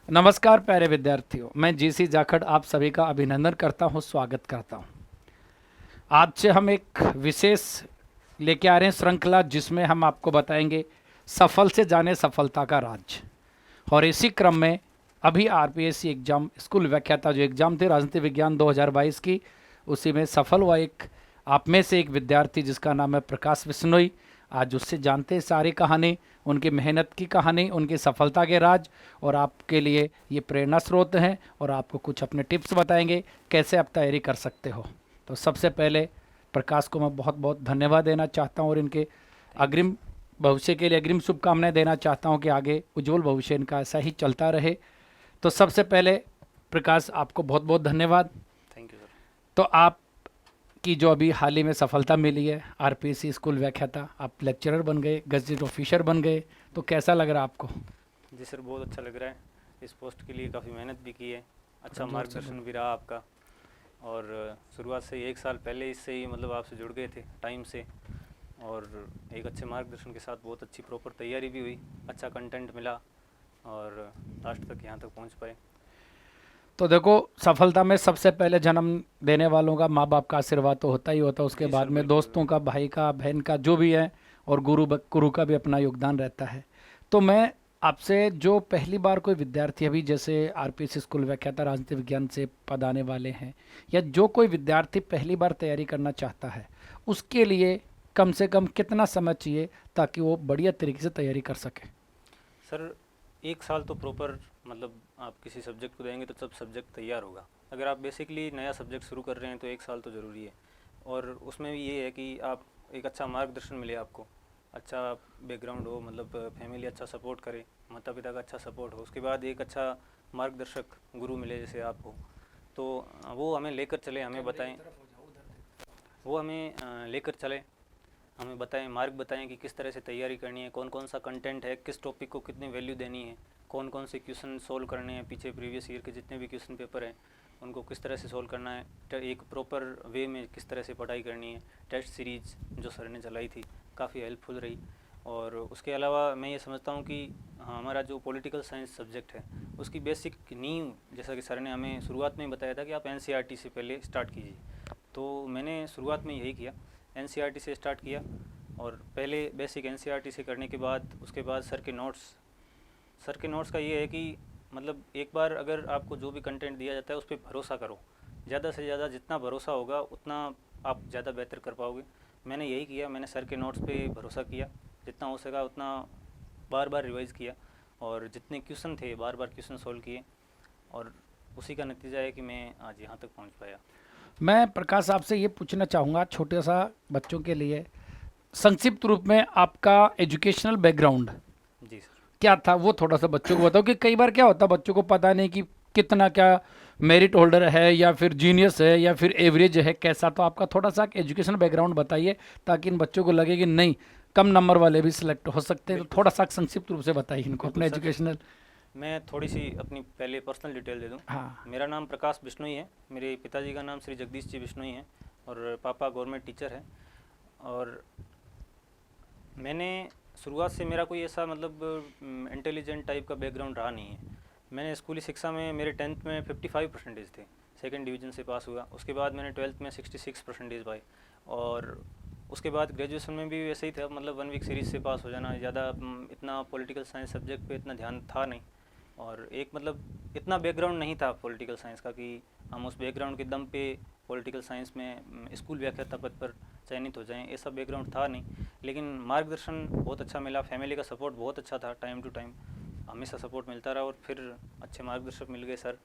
नमस्कार प्यारे विद्यार्थियों, मैं जीसी जाखड़ आप सभी का अभिनंदन करता हूं, स्वागत करता हूं। आज से हम एक विशेष लेके आ रहे हैं श्रृंखला, जिसमें हम आपको बताएंगे सफल से जाने सफलता का राज। और इसी क्रम में अभी आरपीएससी एग्जाम स्कूल व्याख्याता जो एग्जाम थे राजनीति विज्ञान 2022 की, उसी में सफल हुआ एक आप में से एक विद्यार्थी जिसका नाम है प्रकाश बिश्नोई। आज उससे जानते हैं सारी कहानी, उनकी मेहनत की कहानी, उनकी सफलता के राज, और आपके लिए ये प्रेरणा स्रोत हैं और आपको कुछ अपने टिप्स बताएंगे कैसे आप तैयारी कर सकते हो। तो सबसे पहले प्रकाश को मैं बहुत बहुत धन्यवाद देना चाहता हूँ और इनके अग्रिम भविष्य के लिए अग्रिम शुभकामनाएं देना चाहता हूं कि आगे उज्जवल भविष्य इनका ऐसा ही चलता रहे। तो सबसे पहले प्रकाश, आपको बहुत बहुत धन्यवाद। Thank you sir. तो आपकी जो अभी हाल ही में सफलता मिली है, आरपीएससी स्कूल व्याख्याता, आप लेक्चरर बन गए, गजटेड ऑफिसर बन गए, तो कैसा लग रहा है आपको? जी सर, बहुत अच्छा लग रहा है। इस पोस्ट के लिए काफ़ी मेहनत भी की है, अच्छा जोर से मार्गदर्शन भी रहा आपका। और शुरुआत से ही 1 साल पहले इससे ही मतलब आपसे जुड़ गए थे टाइम से, और एक अच्छे मार्गदर्शन के साथ बहुत अच्छी प्रॉपर तैयारी भी हुई, अच्छा कंटेंट मिला और लास्ट तक यहाँ तक पहुँच पाए। तो देखो, सफलता में सबसे पहले जन्म देने वालों का माँ बाप का आशीर्वाद तो होता ही होता है, उसके जी बाद सर, में बिल्कुल दोस्तों का, भाई का, बहन का, जो भी है, और गुरु का भी अपना योगदान रहता है। तो मैं आपसे, जो पहली बार कोई विद्यार्थी अभी जैसे आरपीएससी स्कूल व्याख्याता राजनीति विज्ञान से पद आने वाले हैं, या जो कोई विद्यार्थी पहली बार तैयारी करना चाहता है, उसके लिए कम से कम कितना समय चाहिए ताकि वो बढ़िया तरीके से तैयारी कर सके? सर, 1 साल तो प्रॉपर मतलब आप किसी सब्जेक्ट को देंगे तो सब सब्जेक्ट तैयार होगा। अगर आप बेसिकली नया सब्जेक्ट शुरू कर रहे हैं तो 1 साल तो ज़रूरी है। और उसमें भी ये है कि आप एक अच्छा मार्गदर्शन मिले आपको, अच्छा बैकग्राउंड हो, मतलब फैमिली अच्छा सपोर्ट करे, माता पिता का अच्छा सपोर्ट हो, उसके बाद एक अच्छा मार्गदर्शक गुरु मिले जैसे आप हो, तो वो हमें लेकर चले, हमें बताएं, वो हमें लेकर चले, हमें बताएं, मार्ग बताएं कि किस तरह से तैयारी करनी है, कौन कौन सा कंटेंट है, किस टॉपिक को कितनी वैल्यू देनी है, कौन कौन से क्वेश्चन सोल्व करने हैं, पीछे प्रीवियस ईयर के जितने भी क्वेश्चन पेपर हैं उनको किस तरह से सोल्व करना है, एक प्रॉपर वे में किस तरह से पढ़ाई करनी है। टेस्ट सीरीज जो सर ने चलाई थी काफ़ी हेल्पफुल रही। और उसके अलावा मैं ये समझता हूँ कि हमारा जो पॉलिटिकल साइंस सब्जेक्ट है उसकी बेसिक नींव, जैसा कि सर ने हमें शुरुआत में ही बताया था कि आप एनसीईआरटी से पहले स्टार्ट कीजिए, तो मैंने शुरुआत में यही किया, एनसीईआरटी से स्टार्ट किया। और पहले बेसिक एनसीईआरटी से करने के बाद उसके बाद सर के नोट्स का ये है कि मतलब एक बार अगर आपको जो भी कंटेंट दिया जाता है उस पर भरोसा करो, ज़्यादा से ज़्यादा जितना भरोसा होगा उतना आप ज़्यादा बेहतर कर पाओगे। मैंने यही किया, मैंने सर के नोट्स पे भरोसा किया, जितना हो सका उतना बार बार रिवाइज़ किया, और जितने क्वेश्चन थे बार बार क्वेश्चन सोल्व किए, और उसी का नतीजा है कि मैं आज यहाँ तक पहुँच पाया। मैं प्रकाश आपसे ये पूछना चाहूँगा, छोटे सा बच्चों के लिए संक्षिप्त रूप में आपका एजुकेशनल बैकग्राउंड जी सर। क्या था, वो थोड़ा सा बच्चों को बताओ। कि कई बार क्या होता है, बच्चों को पता नहीं कि कितना क्या मेरिट होल्डर है, या फिर जीनियस है, या फिर एवरेज है, कैसा। तो आपका थोड़ा सा एजुकेशन बैकग्राउंड बताइए ताकि इन बच्चों को लगे कि नहीं, कम नंबर वाले भी सिलेक्ट हो सकते हैं। तो बिल्कुल थोड़ा सर, सा संक्षिप्त रूप से बताइए इनको बिल्कुल अपने सर। एजुकेशनल। मैं थोड़ी सी अपनी पहले पर्सनल डिटेल दे दूं। हाँ। मेरा नाम प्रकाश बिश्नोई है, मेरे पिताजी का नाम श्री जगदीश जी बिश्नोई है, और पापा गवर्नमेंट टीचर हैं। और मैंने शुरुआत से मेरा कोई ऐसा मतलब इंटेलिजेंट टाइप का बैकग्राउंड रहा नहीं है। मैंने स्कूली शिक्षा में मेरे 10th में 55 परसेंटेज थे, सेकेंड डिवीज़न से पास हुआ। उसके बाद मैंने 12th में 66 परसेंटेज पाए, और उसके बाद ग्रेजुएशन में भी वैसे ही था, मतलब 1 वीक सीरीज से पास हो जाना, ज़्यादा इतना पॉलिटिकल साइंस सब्जेक्ट पे इतना ध्यान था नहीं। और एक मतलब इतना बैकग्राउंड नहीं था पॉलिटिकल साइंस का कि हम उस बैकग्राउंड के दम पे पॉलिटिकल साइंस में स्कूल व्याख्याता पद पर चयनित हो जाएं, ऐसा बैकग्राउंड था नहीं। लेकिन मार्गदर्शन बहुत अच्छा मिला, फैमिली का सपोर्ट बहुत अच्छा था, टाइम टू टाइम हमेशा सपोर्ट मिलता रहा, और फिर अच्छे मार्गदर्शक मिल गए सर,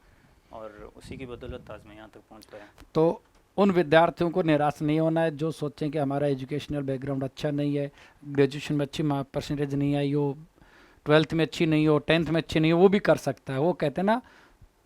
और उसी की बदौलत आज मैं यहाँ तक पहुँच पाया। तो उन विद्यार्थियों को निराश नहीं होना है जो सोचें कि हमारा एजुकेशनल बैकग्राउंड अच्छा नहीं है, ग्रेजुएशन में अच्छी परसेंटेज नहीं आई हो, ट्वेल्थ में अच्छी नहीं हो, टेंथ में अच्छी नहीं हो, वो भी कर सकता है। वो कहते हैं ना,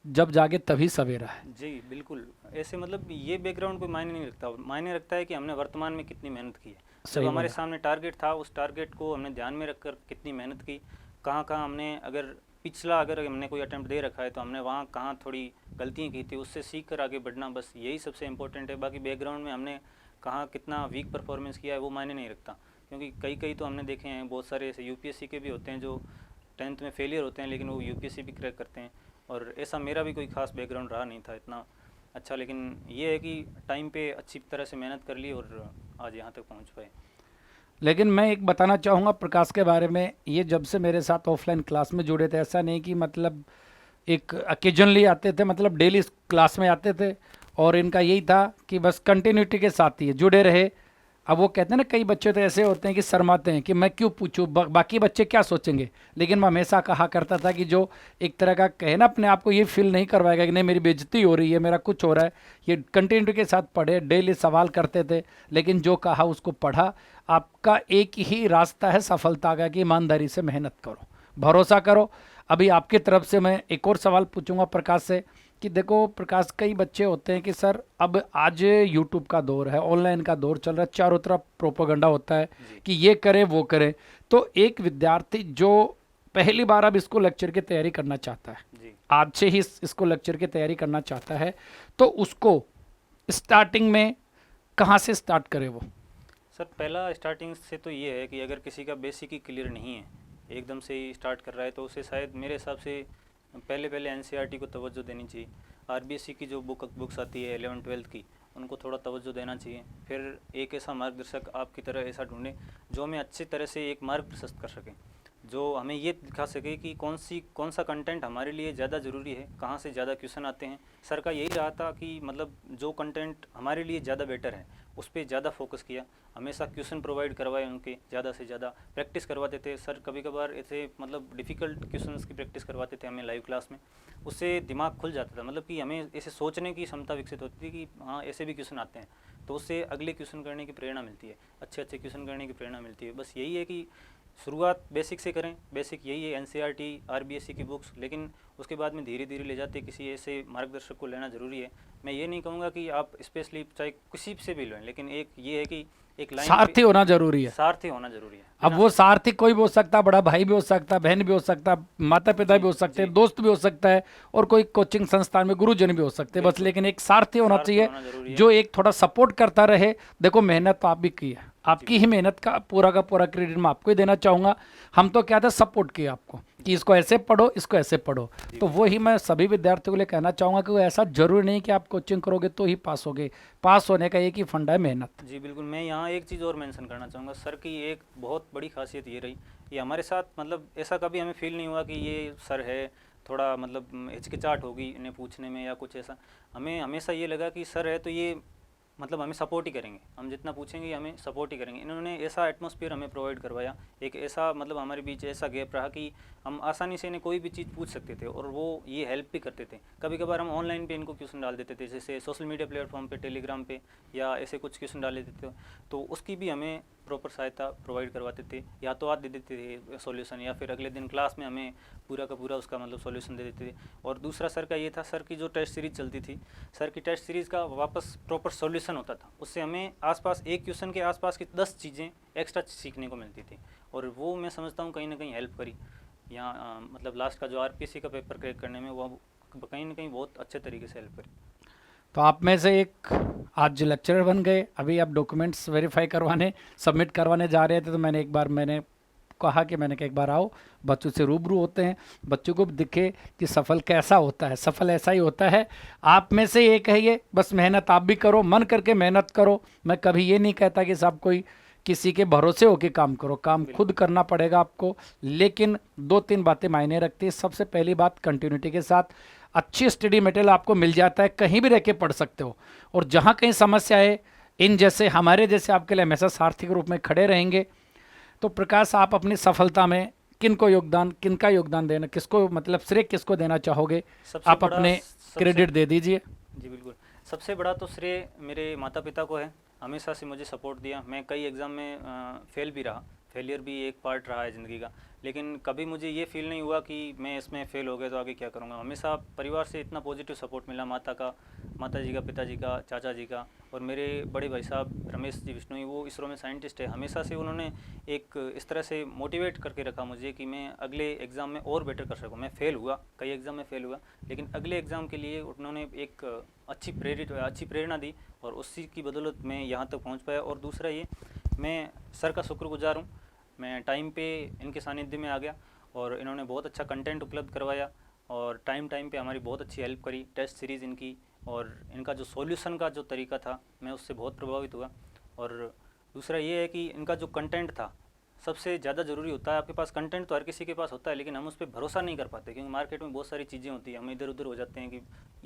जब जागे तभी सवेरा है। जी बिल्कुल, ऐसे मतलब ये बैकग्राउंड कोई मायने नहीं रखता, मायने रखता है कि हमने वर्तमान में कितनी मेहनत की है। जब सही हमारे बोला। सामने टारगेट था, उस टारगेट को हमने ध्यान में रखकर कितनी मेहनत की, कहाँ कहाँ हमने, अगर पिछला अगर हमने कोई अटैम्प्ट दे रखा है तो हमने वहाँ कहाँ थोड़ी गलतियाँ की थी, उससे सीख कर आगे बढ़ना, बस यही सबसे इंपॉर्टेंट है। बाकी बैकग्राउंड में हमने कहाँ कितना वीक परफॉर्मेंस किया है वो मायने नहीं रखता, क्योंकि कई कई तो हमने देखे हैं, बहुत सारे ऐसे यूपीएससी के भी होते हैं जो 10th में फेलियर होते हैं लेकिन वो यूपीएससी भी क्रैक करते हैं। और ऐसा मेरा भी कोई खास बैकग्राउंड रहा नहीं था इतना अच्छा, लेकिन ये है कि टाइम पे अच्छी तरह से मेहनत कर ली और आज यहाँ तक पहुँच पाए। लेकिन मैं एक बताना चाहूँगा प्रकाश के बारे में, ये जब से मेरे साथ ऑफलाइन क्लास में जुड़े थे, ऐसा नहीं कि मतलब एक ओकेजनली आते थे, मतलब डेली क्लास में आते थे और इनका यही था कि बस कंटिन्यूटी के साथ ही जुड़े रहे। अब वो कहते हैं ना, कई बच्चे तो ऐसे होते हैं कि शर्माते हैं कि मैं क्यों पूछूं, बाकी बच्चे क्या सोचेंगे। लेकिन मैं हमेशा कहा करता था कि जो एक तरह का कहे ना, अपने आप को ये फील नहीं करवाएगा कि नहीं मेरी बेइज्जती हो रही है, मेरा कुछ हो रहा है, ये कंटिन्यूटी के साथ पढ़े, डेली सवाल करते थे, लेकिन जो कहा उसको पढ़ा। आपका एक ही रास्ता है सफलता का कि ईमानदारी से मेहनत करो, भरोसा करो। अभी आपकी तरफ से मैं एक और सवाल पूछूंगा प्रकाश से कि देखो प्रकाश, कई बच्चे होते हैं कि सर अब आज यूट्यूब का दौर है, ऑनलाइन का दौर चल रहा है, चारों तरफ प्रोपेगेंडा होता है कि ये करे वो करे। तो एक विद्यार्थी जो पहली बार अब इसको लेक्चर की तैयारी करना चाहता है, जी आज से ही इसको लेक्चर की तैयारी करना चाहता है, तो उसको स्टार्टिंग में कहाँ से स्टार्ट करे वो? सर, पहला स्टार्टिंग से तो ये है कि अगर किसी का बेसिक ही क्लियर नहीं है, एकदम से ही स्टार्ट कर रहा है, तो उसे शायद मेरे हिसाब से पहले एनसीईआरटी को तवज्जो देनी चाहिए। आरबीएससी की जो बुक्स आती है 11वीं-12वीं की, उनको थोड़ा तवज्जो देना चाहिए। फिर एक ऐसा मार्गदर्शक आपकी तरह ऐसा ढूंढें जो हमें अच्छी तरह से एक मार्ग प्रशस्त कर सके, जो हमें ये दिखा सके कि कौन सा कंटेंट हमारे लिए ज़्यादा ज़रूरी है, कहाँ से ज़्यादा क्वेश्चन आते हैं। सर का यही रहा था कि मतलब जो कंटेंट हमारे लिए ज़्यादा बेटर है उस पर ज़्यादा फोकस किया, हमेशा क्वेश्चन प्रोवाइड करवाए, उनके ज़्यादा से ज़्यादा प्रैक्टिस करवाते थे। सर कभी कभार ऐसे मतलब डिफ़िकल्ट क्वेश्चंस की प्रैक्टिस करवाते थे हमें लाइव क्लास में, उससे दिमाग खुल जाता था, मतलब कि हमें ऐसे सोचने की क्षमता विकसित होती थी कि हाँ ऐसे भी क्वेश्चन आते हैं, तो उससे अगले क्वेश्चन करने की प्रेरणा मिलती है, अच्छे अच्छे क्वेश्चन करने की प्रेरणा मिलती है। बस यही है कि शुरुआत बेसिक से करें, बेसिक यही है एनसीईआरटी आरबीएससी की बुक्स, लेकिन उसके बाद में धीरे धीरे ले जाते किसी ऐसे मार्गदर्शक को लेना ज़रूरी है। मैं ये नहीं कहूँगा कि आप स्पेशली चाहे किसी से भी लें, लेकिन एक ये है कि एक लाइन सारथी होना जरूरी है। सारथी होना जरूरी है। अब वो सारथी कोई भी हो सकता है, बड़ा भाई भी हो सकता है, बहन भी हो सकता है, माता पिता भी हो सकते हैं, दोस्त भी हो सकता है, और कोई कोचिंग संस्थान में गुरुजन भी हो सकते हैं, बस लेकिन एक सारथी होना चाहिए जो एक थोड़ा सपोर्ट करता रहे। देखो मेहनत तो आप भी की है, आपकी ही मेहनत का पूरा क्रेडिट मैं आपको ही देना चाहूँगा। हम तो क्या था, सपोर्ट किया आपको कि इसको ऐसे पढ़ो, इसको ऐसे पढ़ो। तो वो ही मैं सभी विद्यार्थियों के लिए कहना चाहूँगा कि वो ऐसा जरूरी नहीं कि आप कोचिंग करोगे तो ही पास होगे, पास होने का एक ही फंडा है, मेहनत। जी बिल्कुल। मैं यहाँ एक चीज़ और मेंशन करना चाहूँगा, सर की एक बहुत बड़ी खासियत ये रही, ये हमारे साथ मतलब ऐसा कभी हमें फील नहीं हुआ कि ये सर है थोड़ा मतलब हिचकिचाहट होगी इन्हें पूछने में या कुछ ऐसा। हमें हमेशा ये लगा कि सर है तो ये मतलब हमें सपोर्ट ही करेंगे, हम जितना पूछेंगे हमें सपोर्ट ही करेंगे। इन्होंने ऐसा एटमॉस्फेयर हमें प्रोवाइड करवाया, एक ऐसा मतलब हमारे बीच ऐसा गैप रहा कि हम आसानी से इन्हें कोई भी चीज़ पूछ सकते थे और वो ये हेल्प भी करते थे। कभी कभार हम ऑनलाइन पे इनको क्वेश्चन डाल देते थे, जैसे सोशल मीडिया प्लेटफॉर्म पे, टेलीग्राम पे या ऐसे कुछ क्वेश्चन डाल देते थे, तो उसकी भी हमें प्रॉपर सहायता प्रोवाइड करवाते थे, या तो आज दे देते थे सॉल्यूशन या फिर अगले दिन क्लास में हमें पूरा का पूरा उसका मतलब सॉल्यूशन दे देते थे। और दूसरा सर का ये था, सर की जो टेस्ट सीरीज चलती थी, सर की टेस्ट सीरीज़ का वापस प्रॉपर सॉल्यूशन होता था, उससे हमें आसपास एक क्वेश्चन के आसपास की 10 चीज़ें एक्स्ट्रा सीखने को मिलती थी, और वो मैं समझता हूँ कहीं ना कहीं हेल्प करी। यहाँ मतलब लास्ट का जो आरपीएससी का पेपर क्रैक करने में वो कहीं ना कहीं बहुत अच्छे तरीके से हेल्प करी। तो आप में से एक आज लेक्चरर बन गए। अभी आप डॉक्यूमेंट्स वेरीफाई करवाने, सबमिट करवाने जा रहे थे, तो मैंने कहा कि मैंने कहा एक बार आओ, बच्चों से रूबरू होते हैं, बच्चों को भी दिखे कि सफल कैसा होता है। सफल ऐसा ही होता है। आप में से एक है ये, बस मेहनत आप भी करो, मन करके मेहनत करो। मैं कभी ये नहीं कहता कि सब कोई किसी के भरोसे होके काम करो, काम खुद करना पड़ेगा आपको। लेकिन 2-3 बातें मायने रखती है। सबसे पहली बात, कंटिन्यूटी के साथ अच्छी स्टडी मटेरियल आपको मिल जाता है, कहीं भी रह के पढ़ सकते हो। और जहाँ कहीं समस्या है, इन जैसे हमारे जैसे आपके लिए हमेशा सारथी के रूप में खड़े रहेंगे। तो प्रकाश, आप अपनी सफलता में किनका योगदान देना, किसको मतलब श्रेय किसको देना चाहोगे? आप अपने क्रेडिट दे दीजिए। जी बिल्कुल। सबसे बड़ा तो श्रेय मेरे माता पिता को है, हमेशा से मुझे सपोर्ट दिया। मैं कई एग्ज़ाम में फेल भी रहा, फेलियर भी एक पार्ट रहा है ज़िंदगी का, लेकिन कभी मुझे ये फील नहीं हुआ कि मैं इसमें फ़ेल हो गया तो आगे क्या करूँगा। हमेशा परिवार से इतना पॉजिटिव सपोर्ट मिला, माता जी का, पिताजी का, चाचा जी का, और मेरे बड़े भाई साहब रमेश जी बिश्नोई, वो इसरो में साइंटिस्ट है। हमेशा से उन्होंने एक इस तरह से मोटिवेट करके रखा मुझे कि मैं अगले एग्ज़ाम में और बेटर कर सकूँ। मैं फ़ेल हुआ, कई एग्ज़ाम में फ़ेल हुआ, लेकिन अगले एग्ज़ाम के लिए उन्होंने एक अच्छी प्रेरणा दी, और उसी की बदौलत मैं यहाँ तक पहुँच पाया। और दूसरा ये, मैं सर का शुक्रगुजार हूँ। मैं टाइम पे इनके सानिध्य में आ गया और इन्होंने बहुत अच्छा कंटेंट उपलब्ध करवाया, और टाइम टाइम पे हमारी बहुत अच्छी हेल्प करी, टेस्ट सीरीज़ इनकी, और इनका जो सॉल्यूशन का जो तरीका था मैं उससे बहुत प्रभावित हुआ। और दूसरा ये है कि इनका जो कंटेंट था, सबसे ज़्यादा ज़रूरी होता है। आपके पास कंटेंट तो हर किसी के पास होता है, लेकिन हम उस पर भरोसा नहीं कर पाते, क्योंकि मार्केट में बहुत सारी चीज़ें होती हैं, हम इधर उधर हो जाते हैं कि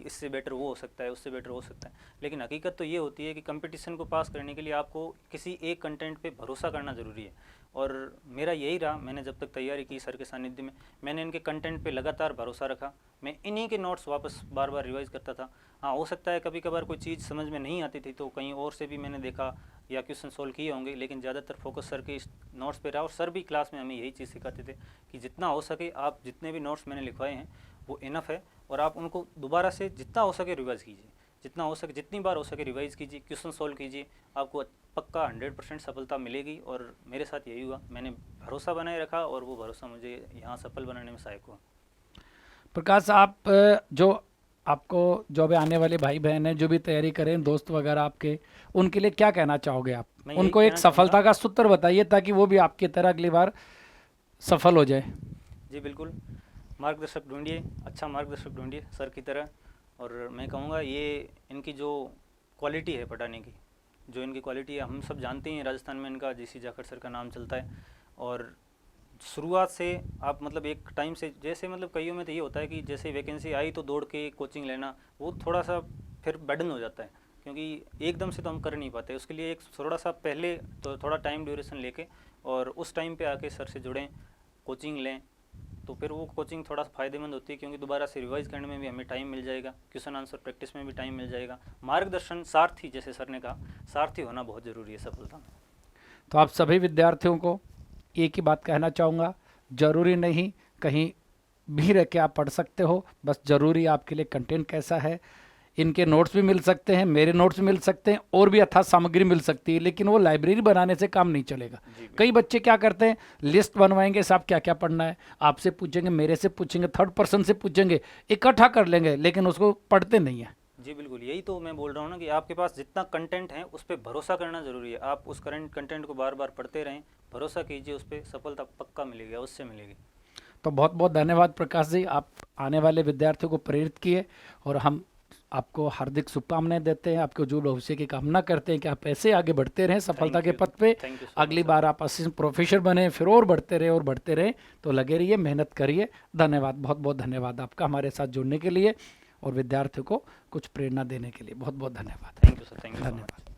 इससे बेटर वो हो सकता है, उससे बेटर हो सकता है। लेकिन हकीकत तो ये होती है कि कंपटीशन को पास करने के लिए आपको किसी एक कंटेंट पे भरोसा करना ज़रूरी है। और मेरा यही रहा, मैंने जब तक तैयारी की सर के सानिध्य में, मैंने इनके कंटेंट पे लगातार भरोसा रखा। मैं इन्हीं के नोट्स वापस बार बार रिवाइज़ करता था। हाँ, हो सकता है कभी कभार कोई चीज़ समझ में नहीं आती थी तो कहीं और से भी मैंने देखा या क्वेश्चन सोल्व किए होंगे, लेकिन ज़्यादातर फोकस सर के इस नोट्स पे रहा। और सर भी क्लास में हमें यही चीज़ सिखाते थे कि जितना हो सके आप जितने भी नोट्स मैंने लिखवाए हैं वो इनफ है, और आप उनको दोबारा से जितना हो सके रिवाइज़ कीजिए, जितना हो सके जितनी बार हो सके रिवाइज़ कीजिए, क्वेश्चन सोल्व कीजिए, आपको पक्का 100% सफलता मिलेगी। और मेरे साथ यही हुआ, मैंने भरोसा बनाए रखा और वो भरोसा मुझे यहाँ सफल बनाने में सहायक हुआ। प्रकाश, आप जो आपको जो भी आने वाले भाई बहन हैं जो भी तैयारी करें, दोस्त वगैरह आपके, उनके लिए क्या कहना चाहोगे आप? मैं यही उनको एक कहना सफलता चाहूँगा। का सूत्र बताइए ताकि वो भी आपकी तरह अगली बार सफल हो जाए। जी बिल्कुल, मार्गदर्शक ढूंढिए, अच्छा मार्गदर्शक ढूंढिए सर की तरह। और मैं कहूँगा ये इनकी जो क्वालिटी है पढ़ाने की, जो इनकी क्वालिटी है, हम सब जानते हैं राजस्थान में इनका जीसी जाखड़ सर का नाम चलता है। और शुरुआत से आप मतलब एक टाइम से, जैसे मतलब कईयों में तो ये होता है कि जैसे वैकेंसी आई तो दौड़ के कोचिंग लेना, वो थोड़ा सा फिर बर्डन हो जाता है, क्योंकि एकदम से तो हम कर नहीं पाते। उसके लिए एक थोड़ा सा पहले तो थोड़ा टाइम ड्यूरेशन लेके और उस टाइम पे आके सर से जुड़ें, कोचिंग लें, तो फिर वो कोचिंग थोड़ा सा फ़ायदेमंद होती है, क्योंकि दोबारा से रिवाइज करने में भी हमें टाइम मिल जाएगा, क्वेश्चन आंसर प्रैक्टिस में भी टाइम मिल जाएगा। मार्गदर्शन, सारथी, जैसे सर ने कहा, सारथी होना बहुत ज़रूरी है सफलता में। तो आप सभी विद्यार्थियों को एक ही बात कहना चाहूँगा, ज़रूरी नहीं कहीं भी रह के आप पढ़ सकते हो, बस ज़रूरी आपके लिए कंटेंट कैसा है। इनके नोट्स भी मिल सकते हैं, मेरे नोट्स मिल सकते हैं, और भी अथाह सामग्री मिल सकती है, लेकिन वो लाइब्रेरी बनाने से काम नहीं चलेगा। कई बच्चे क्या करते हैं, लिस्ट बनवाएंगे, साहब क्या क्या पढ़ना है, आपसे पूछेंगे, मेरे से पूछेंगे, थर्ड पर्सन से पूछेंगे, इकट्ठा कर लेंगे, लेकिन उसको पढ़ते नहीं है। जी बिल्कुल, यही तो मैं बोल रहा हूँ ना कि आपके पास जितना कंटेंट है उस पर भरोसा करना ज़रूरी है। आप उस करंट कंटेंट को बार बार पढ़ते रहें, भरोसा कीजिए, उस पर सफलता पक्का मिलेगी, अवश्य मिलेगी। तो बहुत बहुत धन्यवाद प्रकाश जी, आप आने वाले विद्यार्थियों को प्रेरित किए, और हम आपको हार्दिक शुभकामनाएं देते हैं, आपके उज्जवल भविष्य की कामना करते हैं कि आप ऐसे आगे बढ़ते रहें सफलता के पथ पे। Thank you. अगली बार आप असिस्टेंट प्रोफेसर बने, फिर और बढ़ते रहे और बढ़ते रहे, तो लगे रहिए, मेहनत करिए। धन्यवाद, बहुत बहुत धन्यवाद आपका हमारे साथ जुड़ने के लिए और विद्यार्थियों को कुछ प्रेरणा देने के लिए। बहुत बहुत धन्यवाद। Thank you sir, thank you. धन्यवाद।